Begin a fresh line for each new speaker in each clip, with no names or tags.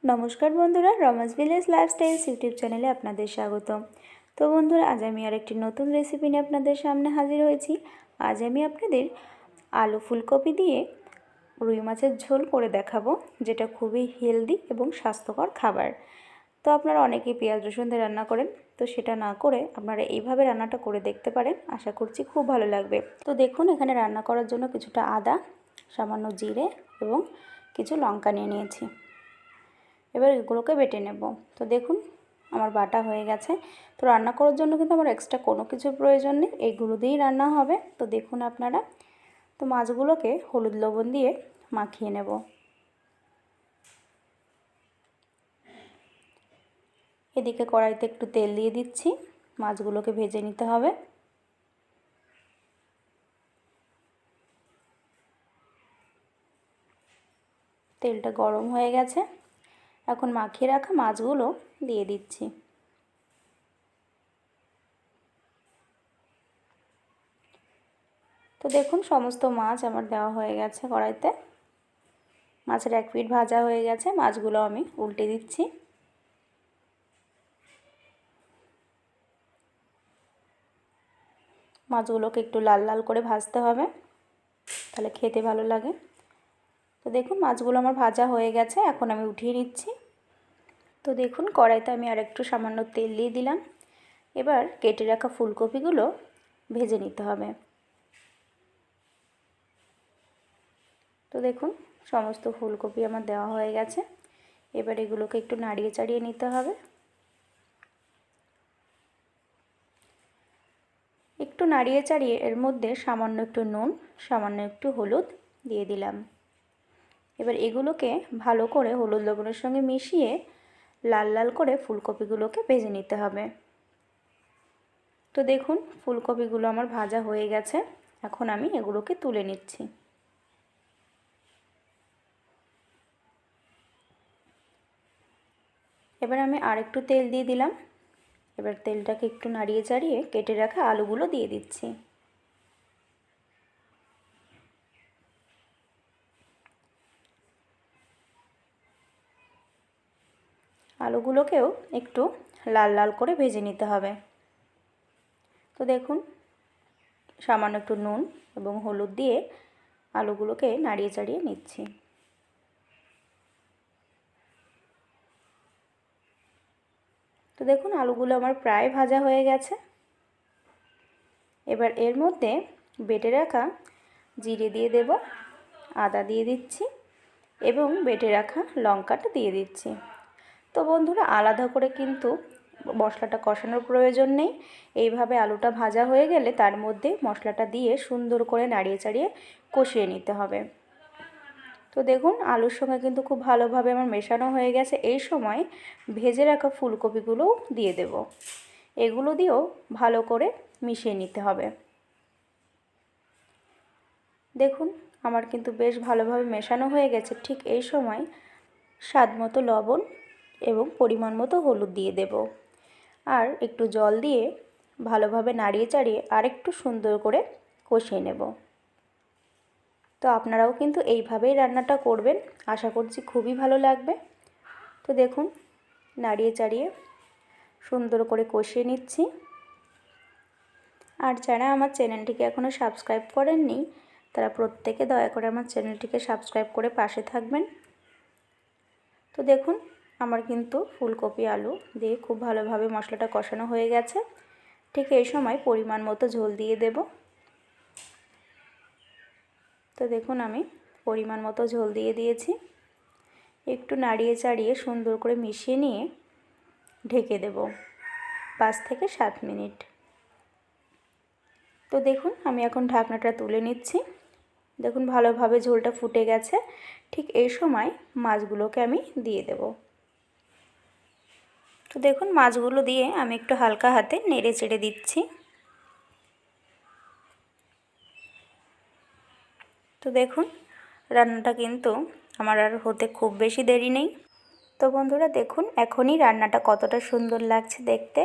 নমস্কার বন্ধুরা, রমাস village lifestyles YouTube চ্যানেলে আপনাদের স্বাগত। তো বন্ধুরা, আজ আমি আরেকটি নতুন রেসিপি নিয়ে আপনাদের সামনে হাজির হয়েছি। আজ আমি আপনাদের আলু ফুলকপি দিয়ে রুই মাছের ঝোল করে দেখাবো, যেটা খুবই হেলদি এবং স্বাস্থ্যকর খাবার। তো আপনারা অনেকেই পেঁয়াজ রসুন দিয়ে রান্না করেন, তো সেটা না করে আপনারা এইভাবে রান্নাটা করে দেখতে পারেন। আশা করছি খুব ভালো লাগবে। তো দেখুন, এখানে রান্না করার জন্য কিছুটা আদা, সামান্য জিরে এবং কিছু লঙ্কা নিয়ে নিয়েছি। এবার এগুলোকে বেটে নেব। তো দেখুন, আমার বাটা হয়ে গেছে। তো রান্না করার জন্য কিন্তু আমার এক্সট্রা কোনো কিছুর প্রয়োজন নেই, এইগুলো দিয়েই রান্না হবে। তো দেখুন আপনারা, তো মাছগুলোকে হলুদ লবণ দিয়ে মাখিয়ে নেব। এদিকে কড়াইতে একটু তেল দিয়ে দিচ্ছি, মাছগুলোকে ভেজে নিতে হবে। তেলটা গরম হয়ে গেছে, এখন মাখিয়ে রাখা মাছগুলো দিয়ে দিচ্ছি। তো দেখুন, সমস্ত মাছ আমার দেওয়া হয়ে গেছে কড়াইতে। মাছের এক পিঠ ভাজা হয়ে গেছে, মাছগুলো আমি উল্টে দিচ্ছি। মাছগুলোকে একটু লাল লাল করে ভাজতে হবে, তাহলে খেতে ভালো লাগে। তো দেখুন, মাছগুলো আমার ভাজা হয়ে গেছে, এখন আমি উঠিয়ে নিচ্ছি। তো দেখুন, কড়াইতে আমি আরেকটু সামান্য তেল দিয়ে দিলাম। এবার কেটে রাখা ফুলকপিগুলো ভেজে নিতে হবে। তো দেখুন, সমস্ত ফুলকপি আমার দেওয়া হয়ে গেছে। এবার এগুলোকে একটু নাড়িয়ে চাড়িয়ে নিতে হবে। একটু নাড়িয়ে চাড়িয়ে এর মধ্যে সামান্য একটু নুন, সামান্য একটু হলুদ দিয়ে দিলাম। এবার এগুলোকে ভালো করে হলুদ লবণের সঙ্গে মিশিয়ে লাল লাল করে ফুলকপিগুলোকে ভেজে নিতে হবে। তো দেখুন, ফুলকপিগুলো আমার ভাজা হয়ে গেছে, এখন আমি এগুলোকে তুলে নিচ্ছি। এবার আমি আরেকটু তেল দিয়ে দিলাম। এবার তেলটাকে একটু নাড়িয়ে চাড়িয়ে কেটে রাখা আলুগুলো দিয়ে দিচ্ছি। আলুগুলোকেও একটু লাল লাল করে ভেজে নিতে হবে। তো দেখুন, সামান্য একটু নুন এবং হলুদ দিয়ে আলুগুলোকে নাড়িয়ে চাড়িয়ে নিচ্ছি। তো দেখুন, আলুগুলো আমার প্রায় ভাজা হয়ে গেছে। এবার এর মধ্যে বেটে রাখা জিরে দিয়ে দেব, আদা দিয়ে দিচ্ছি এবং বেটে রাখা লঙ্কাটা দিয়ে দিচ্ছি। তো বন্ধুরা, আলাদা করে কিন্তু মশলাটা কষানোর প্রয়োজন নেই। এইভাবে আলুটা ভাজা হয়ে গেলে তার মধ্যে মশলাটা দিয়ে সুন্দর করে নাড়িয়ে চাড়িয়ে কষিয়ে নিতে হবে। তো দেখুন, আলুর সঙ্গে কিন্তু খুব ভালোভাবে আমার মেশানো হয়ে গেছে। এই সময় ভেজে রাখা ফুলকপিগুলোও দিয়ে দেব। এগুলো দিয়েও ভালো করে মিশিয়ে নিতে হবে। দেখুন, আমার কিন্তু বেশ ভালোভাবে মেশানো হয়ে গেছে। ঠিক এই সময় স্বাদ মতো লবণ এবং পরিমাণ মতো হলুদ দিয়ে দেব, আর একটু জল দিয়ে ভালোভাবে নাড়িয়ে চাড়িয়ে আরেকটু সুন্দর করে কষিয়ে নেব। তো আপনারাও কিন্তু এইভাবেই রান্নাটা করবেন, আশা করছি খুবই ভালো লাগবে। তো দেখুন, নাড়িয়ে চাড়িয়ে সুন্দর করে কষিয়ে নিচ্ছি। আর যারা আমার চ্যানেলটিকে এখনও সাবস্ক্রাইব করেননি, তারা প্রত্যেকে দয়া করে আমার চ্যানেলটিকে সাবস্ক্রাইব করে পাশে থাকবেন। তো দেখুন, আমার কিন্তু ফুলকপি আলু দিয়ে খুব ভালোভাবে মশলাটা কষানো হয়ে গেছে। ঠিক এই সময় পরিমাণ মতো ঝোল দিয়ে দেব। তো দেখুন, আমি পরিমাণ মতো ঝোল দিয়ে দিয়েছি। একটু নাড়িয়ে চাড়িয়ে সুন্দর করে মিশিয়ে নিয়ে ঢেকে দেব 5 থেকে 7 মিনিট। তো দেখুন, আমি এখন ঢাকনাটা তুলে নিচ্ছি। দেখুন, ভালোভাবে ঝোলটা ফুটে গেছে। ঠিক এই সময় মাছগুলোকে আমি দিয়ে দেব। তো দেখুন, মাছগুলো দিয়ে আমি একটু হালকা হাতে নেড়ে চেড়ে দিচ্ছি। তো দেখুন, রান্নাটা কিন্তু আমার আর হতে খুব বেশি দেরি নেই। তো বন্ধুরা, দেখুন এখনই রান্নাটা কতটা সুন্দর লাগছে দেখতে।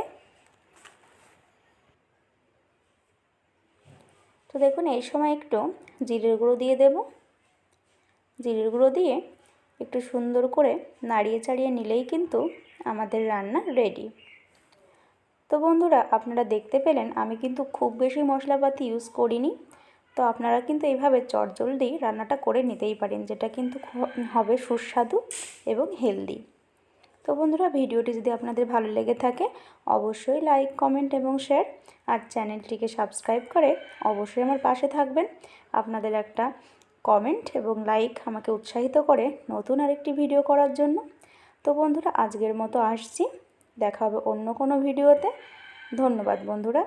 তো দেখুন, এই সময় একটু জিরের গুঁড়ো দিয়ে দেব। জিরের গুঁড়ো দিয়ে একটু সুন্দর করে নাড়িয়ে চাড়িয়ে নিলেই কিন্তু আমাদের রান্না রেডি। তো বন্ধুরা, আপনারা দেখতে পেলেন আমি কিন্তু খুব বেশি মশলাপাতি ইউজ করিনি। তো আপনারা কিন্তু এইভাবে চটজলদি রান্নাটা করে নিতেই পারেন, যেটা কিন্তু হবে সুস্বাদু এবং হেলদি। তো বন্ধুরা, ভিডিওটি যদি আপনাদের ভালো লেগে থাকে অবশ্যই লাইক, কমেন্ট এবং শেয়ার, আর চ্যানেলটিকে সাবস্ক্রাইব করে অবশ্যই আমার পাশে থাকবেন। আপনাদের একটা কমেন্ট এবং লাইক আমাকে উৎসাহিত করে নতুন আরেকটি ভিডিও করার জন্য। তো বন্ধুরা, আজকের মতো আসছি, দেখা হবে অন্য কোনো ভিডিওতে। ধন্যবাদ বন্ধুরা।